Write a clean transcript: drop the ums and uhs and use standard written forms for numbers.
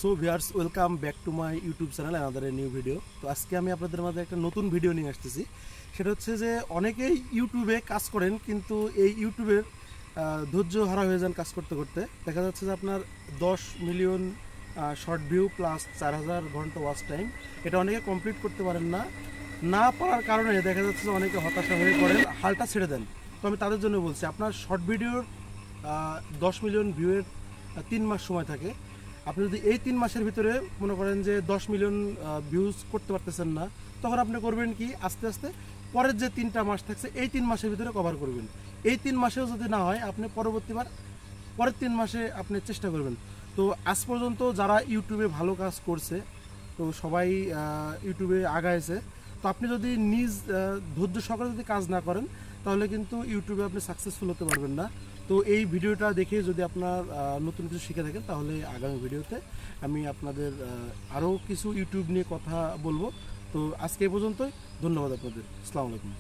So viewers, welcome back to my YouTube channel another new video. তো আজকে আমি আপনাদের মাঝে একটা নতুন ভিডিও নিয়ে আসতেছি। সেটা হচ্ছে যে অনেকেই ইউটিউবে কাজ করেন, কিন্তু এই ইউটিউবের ধৈর্য হারা হয়ে যান কাজ করতে করতে। দেখা যাচ্ছে যে আপনার 10 মিলিয়ন শর্ট ভিউ প্লাস 4000 ঘন্টা ওয়াচ টাইম, এটা অনেকে কমপ্লিট করতে পারেন না পারার কারণে দেখা যাচ্ছে যে অনেকে হতাশা হয়ে পড়েন, হালটা ছেড়ে দেন। তো আমি তাদের জন্য বলছি, আপনার শর্ট ভিডিওর 10 মিলিয়ন ভিউয়ের 3 মাস সময় থাকে। আপনি যদি এই 3 মাসের ভিতরে মনে করেন যে 10 মিলিয়ন ভিউজ করতে পারতেছেন না, তখন আপনি করবেন কি, আস্তে আস্তে পরের যে 3টা মাস থাকছে এই 3 মাসের ভিতরে কভার করবেন। এই 3 মাসেও যদি না হয়, আপনি পরের 3 মাসে আপনি চেষ্টা করবেন। তো আজ পর্যন্ত যারা ইউটিউবে ভালো কাজ করছে, তো সবাই ইউটিউবে আগাইছে। তো আপনি যদি নিজ ধৈর্য সহকারে যদি কাজ না করেন, তাহলে কিন্তু ইউটিউবে আপনি সাকসেসফুল হতে পারবেন না। তো এই ভিডিওটা দেখে যদি আপনার নতুন কিছু শিখে থাকেন, তাহলে আগামী ভিডিওতে আমি আপনাদের আরও কিছু ইউটিউব নিয়ে কথা বলবো। তো আজকে এই পর্যন্তই, ধন্যবাদ আপনাদের। আসসালামু আলাইকুম।